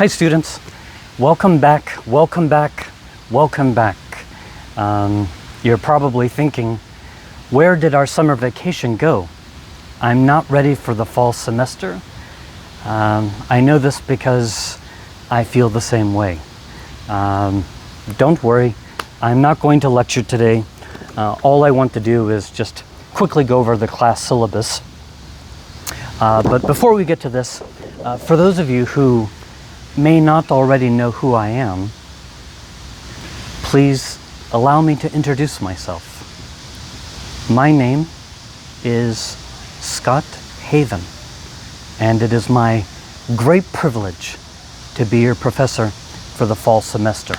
Hi students, welcome back, welcome back, welcome back. You're probably thinking, where did our summer vacation go? I'm not ready for the fall semester. I know this because I feel the same way. Don't worry, I'm not going to lecture today. All I want to do is just quickly go over the class syllabus. But before we get to this, for those of you who may not already know who I am, please allow me to introduce myself. My name is Scott Haven, and it is my great privilege to be your professor for the fall semester.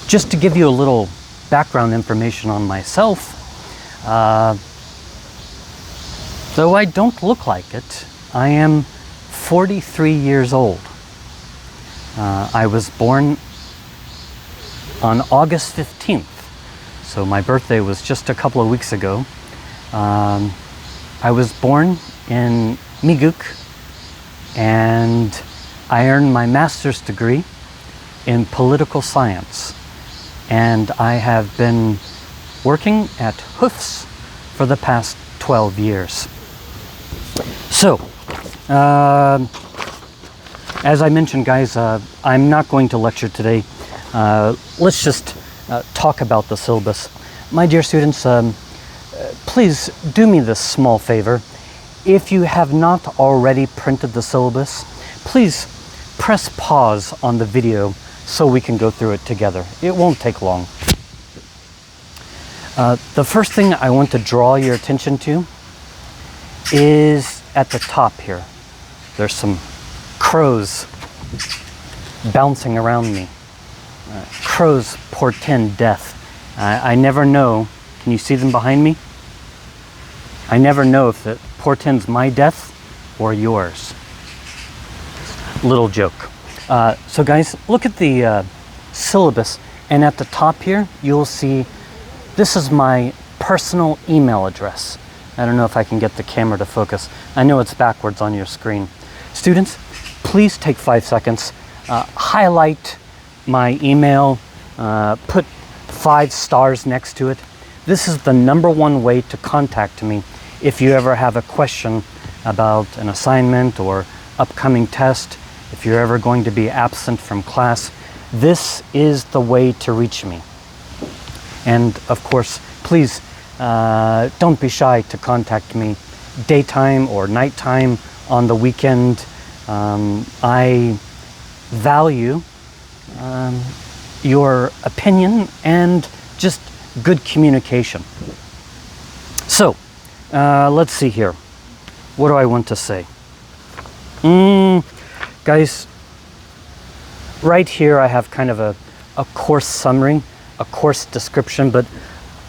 Just to give you a little background information on myself, though I don't look like it, I am 43 years old. I was born on August 15th, so my birthday was just a couple of weeks ago. I was born in Miguk, and I earned my master's degree in political science, and I have been working at Hoofs for the past 12 years. So, as I mentioned, guys, I'm not going to lecture today. Let's just talk about the syllabus. My dear students, please do me this small favor. If you have not already printed the syllabus, please press pause on the video so we can go through it together. It won't take long. The first thing I want to draw your attention to is at the top here. There's some crows bouncing around me. Crows portend death. I never know. Can you see them behind me? I never know if it portends my death or yours. Little joke. So guys, look at the syllabus, and at the top here you'll see this is my personal email address. I don't know if I can get the camera to focus. I know it's backwards on your screen. Students, please take 5 seconds, highlight my email, put 5 stars next to it. This is the #1 way to contact me if you ever have a question about an assignment or upcoming test, if you're ever going to be absent from class. This is the way to reach me. And of course, please don't be shy to contact me daytime or nighttime, on the weekend. I value your opinion and just good communication. So, let's see here. What do I want to say? Guys, right here I have kind of a course summary, a course description, but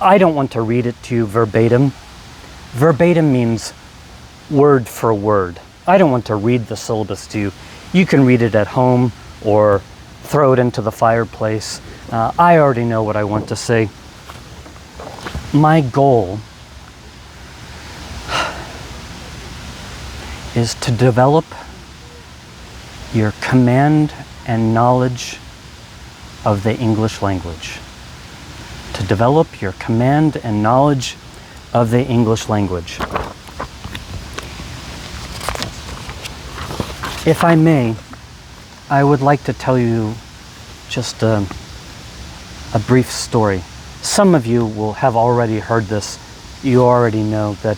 I don't want to read it to you verbatim. Verbatim means word for word. I don't want to read the syllabus to you. You can read it at home or throw it into the fireplace. I already know what I want to say. My goal is to develop your command and knowledge of the English language. To develop your command and knowledge of the English language. If I may, I would like to tell you just a brief story. Some of you will have already heard this. You already know that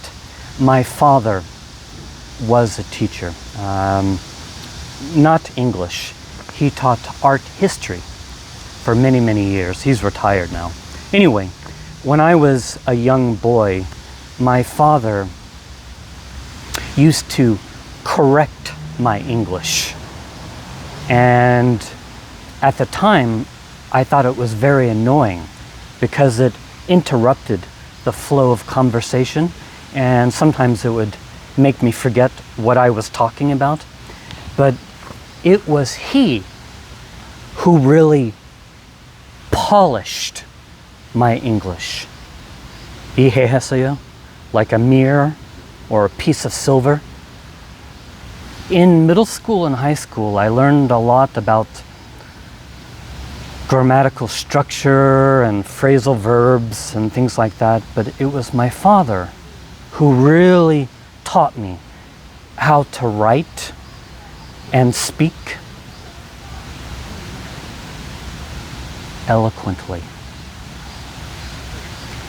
my father was a teacher. Not English. He taught art history for many, many years. He's retired now. Anyway, when I was a young boy, my father used to correct my English. And at the time, I thought it was very annoying because it interrupted the flow of conversation, and sometimes it would make me forget what I was talking about. But it was he who really polished my English. Ihehasayo, like a mirror or a piece of silver. In middle school and high school, I learned a lot about grammatical structure and phrasal verbs and things like that, but it was my father who really taught me how to write and speak eloquently.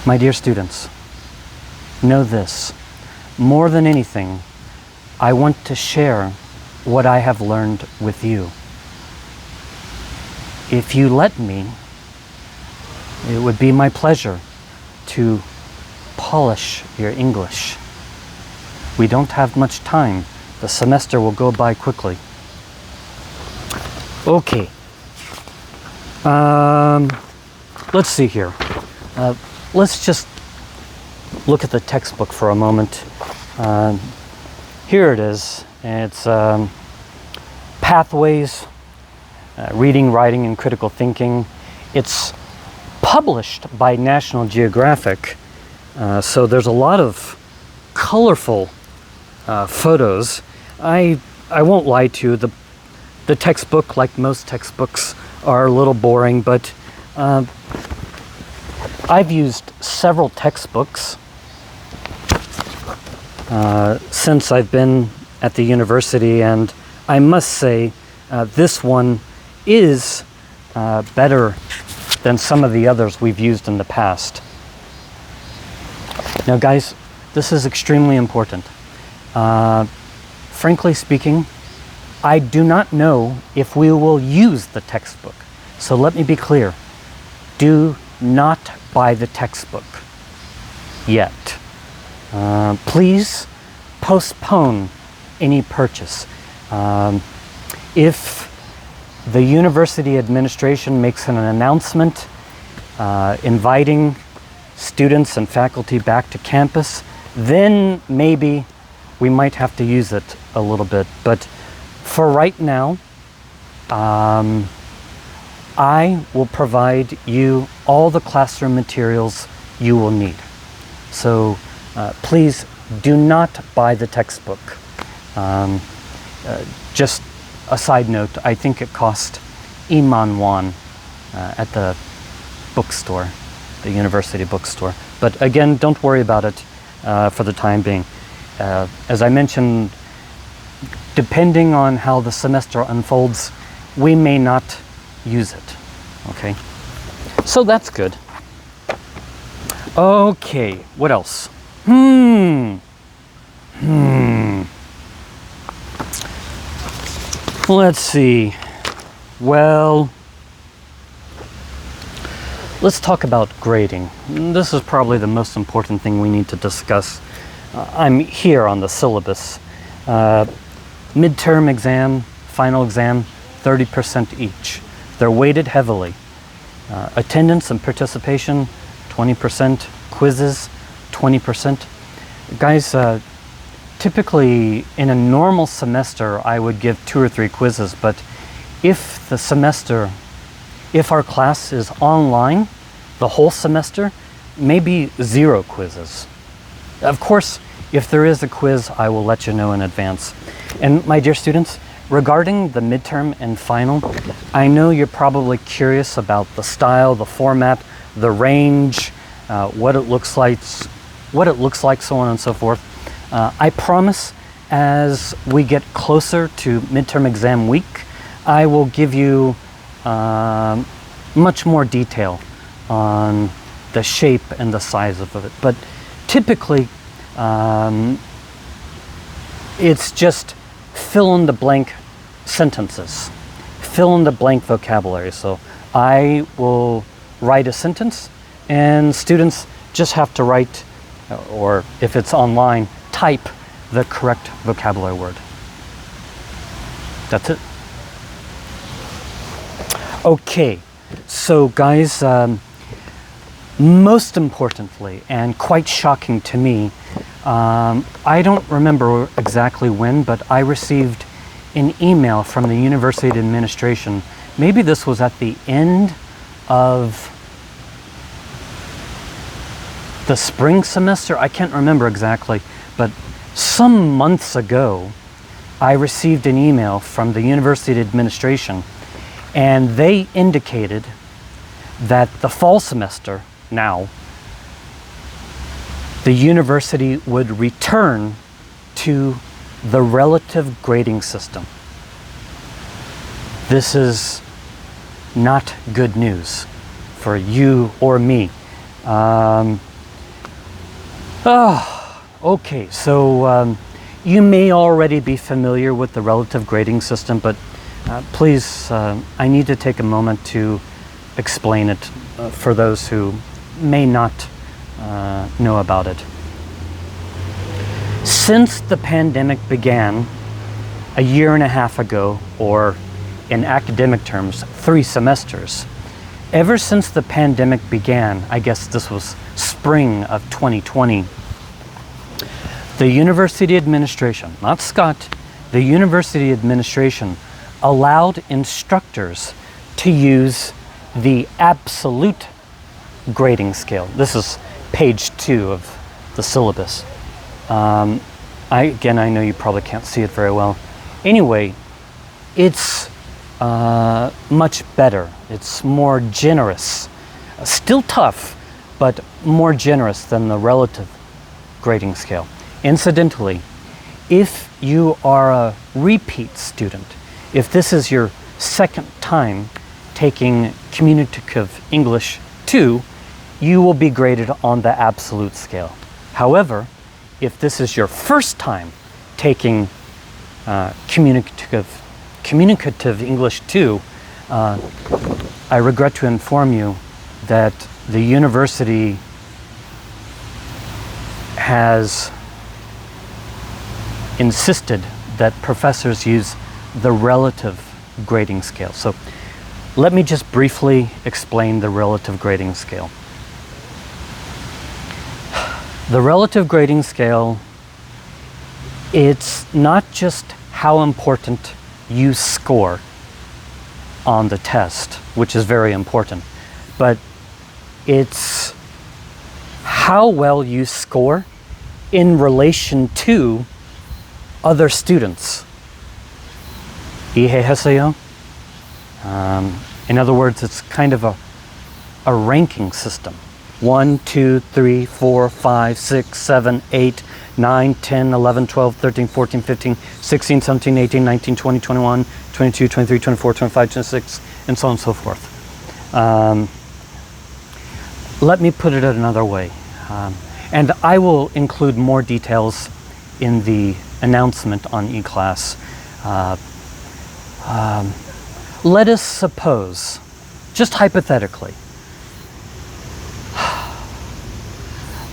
My dear students, know this. More than anything, I want to share what I have learned with you. If you let me, it would be my pleasure to polish your English. We don't have much time. The semester will go by quickly. Okay. Let's see here. Let's just look at the textbook for a moment. Here it is. It's Pathways, Reading, Writing, and Critical Thinking. It's published by National Geographic, so there's a lot of colorful photos. I won't lie to you, the textbook, like most textbooks, are a little boring, but I've used several textbooks since I've been at the university, and I must say this one is better than some of the others we've used in the past. Now guys, this is extremely important. Frankly speaking, I do not know if we will use the textbook. So let me be clear. Do not buy the textbook yet. Please postpone any purchase. If the university administration makes an announcement inviting students and faculty back to campus, then maybe we might have to use it a little bit. But for right now, I will provide you all the classroom materials you will need. So please do not buy the textbook. Just a side note, I think it cost Iman won at the bookstore, the university bookstore. But again, don't worry about it for the time being. As I mentioned, depending on how the semester unfolds, we may not use it. Okay? So that's good. Okay, what else? Let's see. Well, let's talk about grading. This is probably the most important thing we need to discuss. I'm here on the syllabus. Midterm exam, final exam, 30% each. They're weighted heavily. Attendance and participation, 20%. Quizzes, 20%. Guys, typically in a normal semester, I would give 2 or 3 quizzes, but if our class is online the whole semester, maybe 0 quizzes. Of course, if there is a quiz, I will let you know in advance. And my dear students, regarding the midterm and final, I know you're probably curious about the style, the format, the range, what it looks like, so on and so forth. I promise, as we get closer to midterm exam week, I will give you much more detail on the shape and the size of it. But typically, it's just fill in the blank sentences, fill in the blank vocabulary. So I will write a sentence, and students just have to write, or if it's online, type the correct vocabulary word. That's it. Okay, so guys, most importantly, and quite shocking to me, I don't remember exactly when, but I received an email from the university administration. Maybe this was at the end of the spring semester. I can't remember exactly, but some months ago, I received an email from the university administration, and they indicated that the fall semester now, the university would return to the relative grading system. This is not good news for you or me. Okay, so you may already be familiar with the relative grading system, but please, I need to take a moment to explain it for those who may not know about it. Since the pandemic began a year and a half ago, or in academic terms, 3 semesters, ever since the pandemic began, I guess this was spring of 2020, the university administration, not Scott, the university administration allowed instructors to use the absolute grading scale. This is page 2 of the syllabus. I know you probably can't see it very well. Anyway, it's much better. It's more generous. Still tough, but more generous than the relative grading scale. Incidentally, if you are a repeat student, if this is your second time taking Communicative English 2, you will be graded on the absolute scale. However, if this is your first time taking Communicative English 2, I regret to inform you that the university has insisted that professors use the relative grading scale. So let me just briefly explain the relative grading scale. The relative grading scale, it's not just how important you score on the test, which is very important, but it's how well you score in relation to other students. 이해하세요? In other words, it's kind of a ranking system. 1, 2, 3, 4, 5, 6, 7, 8, 9, 10, 11, 12, 13, 14, 15, 16, 17, 18, 19, 20, 21, 22, 23, 24, 25, 26, and so on and so forth. Let me put it another way. And I will include more details in the announcement on eClass. Let us suppose, just hypothetically,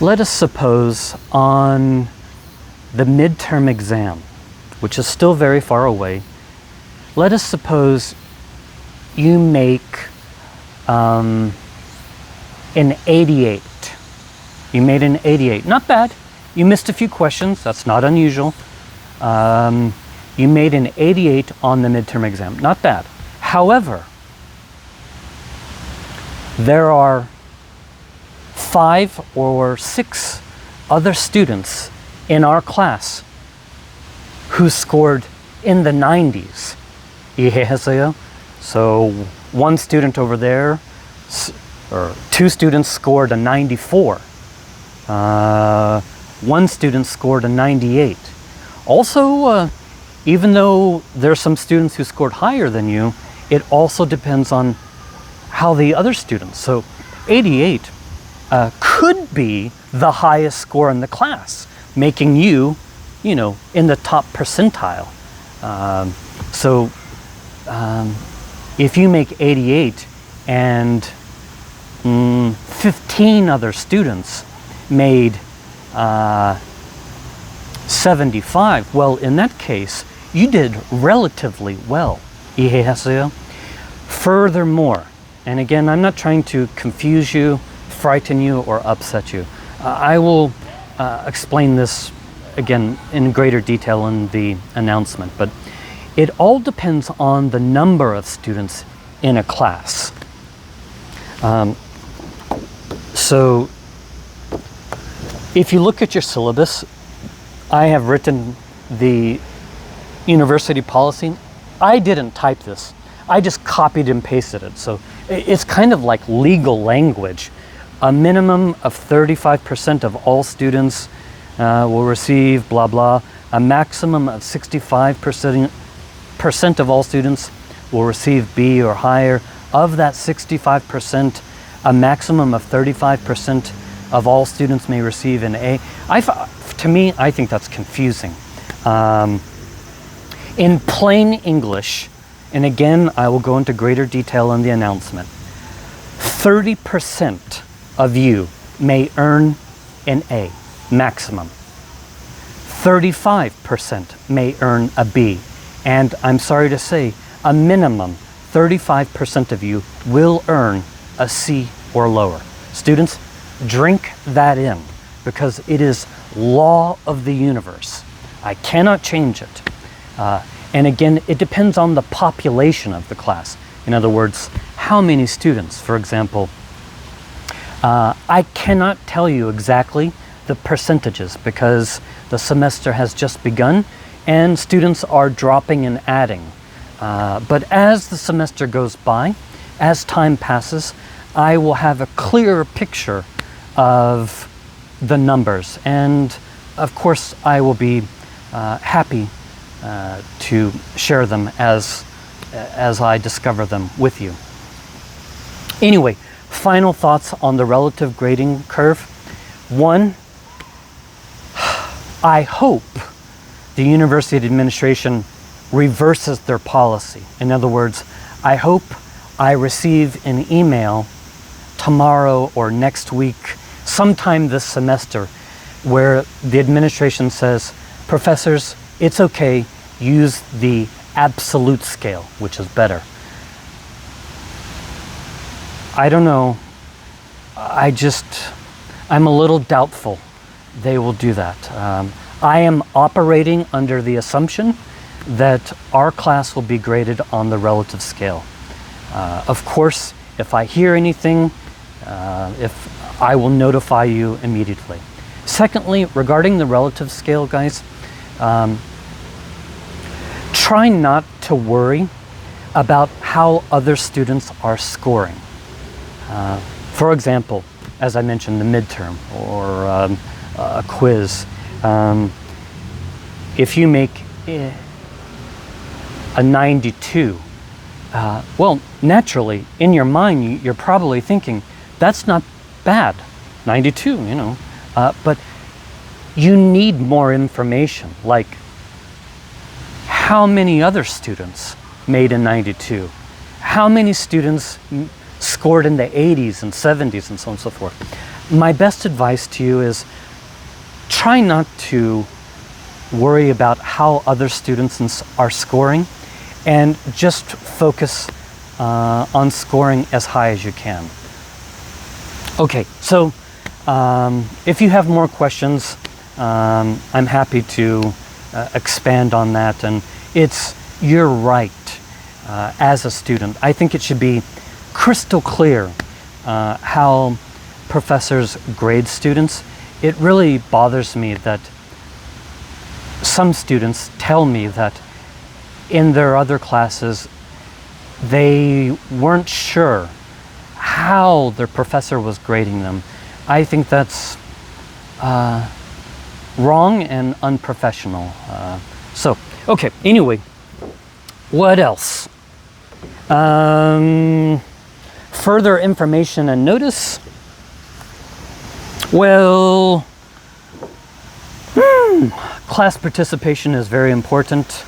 let us suppose on the midterm exam, which is still very far away, let us suppose you make an 88. You made an 88. Not bad. You missed a few questions. That's not unusual. You made an 88 on the midterm exam. Not bad. However, there are 5 or 6 other students in our class who scored in the 90s. 이해하세요? So one student over there, or 2 students scored a 94. One student scored a 98. Also, even though there are some students who scored higher than you, it also depends on how the other students. So 88 could be the highest score in the class, making you, in the top percentile. If you make 88 and 15 other students made 75, well, in that case, you did relatively well. 이해하세요? Furthermore, and again, I'm not trying to confuse you, frighten you, or upset you. I will explain this again in greater detail in the announcement, but it all depends on the number of students in a class. So if you look at your syllabus, I have written the university policy. I didn't type this. I just copied and pasted it. So it's kind of like legal language. A minimum of 35% of all students will receive blah blah. A maximum of 65% of all students will receive B or higher. Of that 65%, a maximum of 35% of all students may receive an A. To me, I think that's confusing. In plain English, and again, I will go into greater detail in the announcement, 30% of you may earn an A, maximum. 35% may earn a B. And I'm sorry to say, a minimum 35% of you will earn a C or lower. Students, drink that in, because it is law of the universe. I cannot change it. And again, it depends on the population of the class. In other words, how many students, for example. I cannot tell you exactly the percentages because the semester has just begun and students are dropping and adding. But as the semester goes by, as time passes, I will have a clearer picture of the numbers. And of course, I will be happy to share them as I discover them with you. Anyway, final thoughts on the relative grading curve. One, I hope the university administration reverses their policy. In other words, I hope I receive an email tomorrow or next week, sometime this semester, where the administration says, professors, it's okay, use the absolute scale, which is better. I don't know. I'm a little doubtful they will do that. I am operating under the assumption that our class will be graded on the relative scale. Of course, if I hear anything, if I will notify you immediately. Secondly, regarding the relative scale, guys, try not to worry about how other students are scoring. For example, as I mentioned, the midterm or a quiz. If you make a 92, well, naturally, in your mind, you're probably thinking, that's not bad, 92, you know. But you need more information, like how many other students made a 92? How many students scored in the 80s and 70s and so on and so forth? My best advice to you is try not to worry about how other students are scoring and just focus on scoring as high as you can. Okay, so if you have more questions, I'm happy to expand on that. And you're right as a student. I think it should be crystal clear how professors grade students. It really bothers me that some students tell me that in their other classes they weren't sure how their professor was grading them. I think that's wrong and unprofessional. Okay, anyway, what else? Further information and notice. Well, class participation is very important.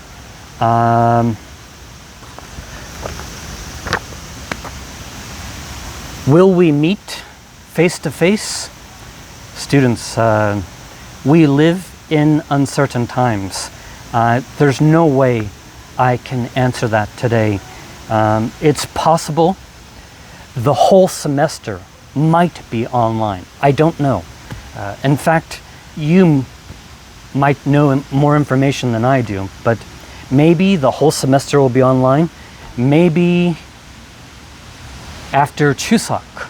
Will we meet face to face? Students, we live in uncertain times. There's no way I can answer that today. It's possible the whole semester might be online. I don't know. In fact, you might know more information than I do, but maybe the whole semester will be online. Maybe after Chuseok,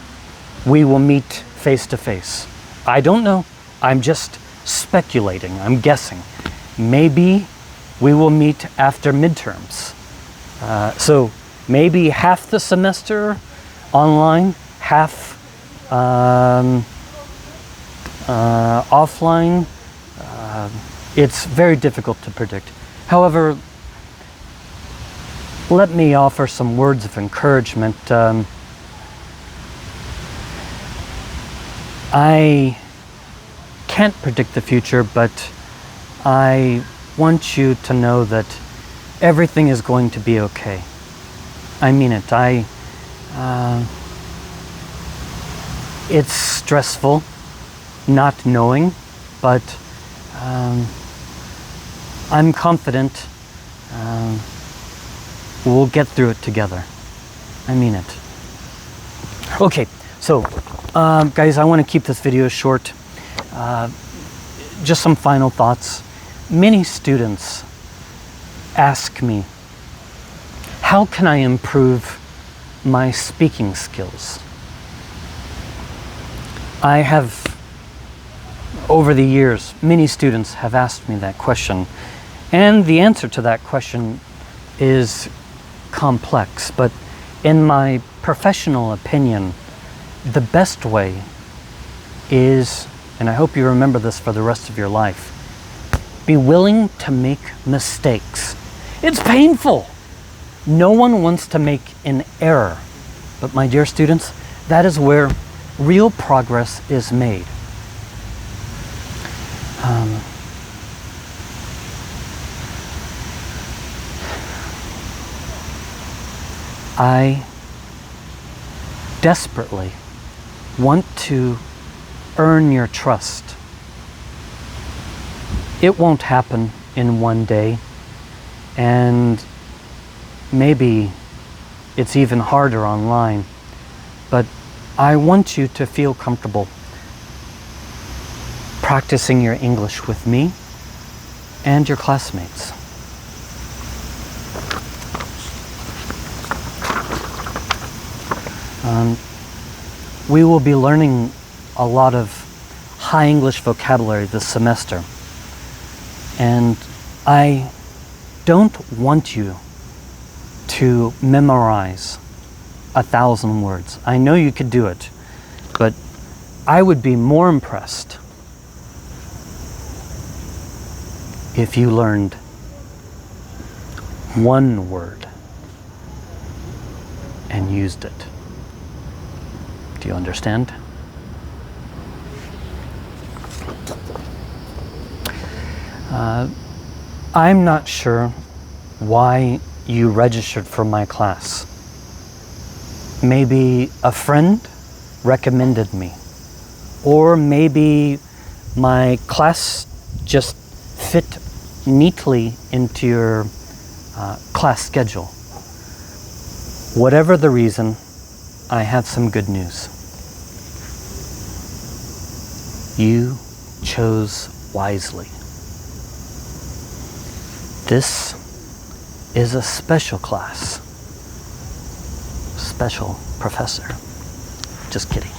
we will meet face to face. I don't know. I'm just speculating. I'm guessing. Maybe we will meet after midterms. So maybe half the semester online, half offline. It's very difficult to predict. However, let me offer some words of encouragement. I can't predict the future, but I want you to know that everything is going to be okay. I mean it. It's stressful not knowing, but I'm confident we'll get through it together. I mean it. Okay, so guys, I want to keep this video short. Just some final thoughts. Many students ask me, how can I improve my speaking skills? I have, over the years, many students have asked me that question, and the answer to that question is complex, but in my professional opinion, the best way is, and I hope you remember this for the rest of your life, be willing to make mistakes. It's painful. No one wants to make an error, but my dear students, that is where real progress is made. I desperately want to earn your trust. It won't happen in one day, and maybe it's even harder online, but I want you to feel comfortable practicing your English with me and your classmates. We will be learning a lot of high English vocabulary this semester, and I don't want you to memorize 1,000 words. I know you could do it, but I would be more impressed if you learned one word and used it. Do you understand? I'm not sure why you registered for my class. Maybe a friend recommended me, or maybe my class just fit neatly into your class schedule. Whatever the reason, I have some good news. You chose wisely. This is a special class. Special professor. Just kidding.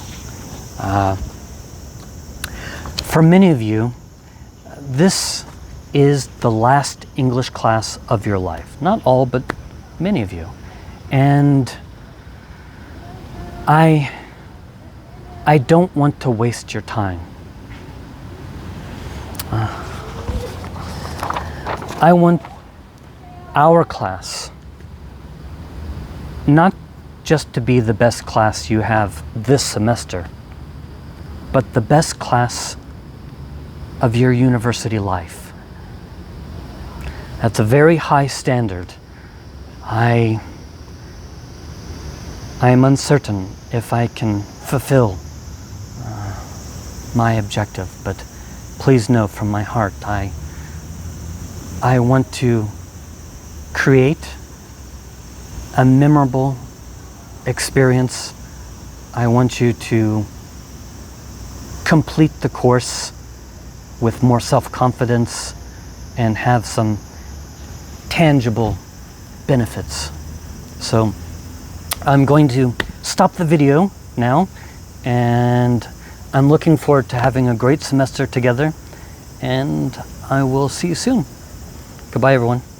For many of you, this is the last English class of your life. Not all, but many of you. And I don't want to waste your time. I want our class not just to be the best class you have this semester, but the best class of your university life. That's a very high standard. I am uncertain if I can fulfill my objective, but please know from my heart, I want to create a memorable experience. I want you to complete the course with more self-confidence and have some tangible benefits. So I'm going to stop the video now, and I'm looking forward to having a great semester together, and I will see you soon. Goodbye, everyone.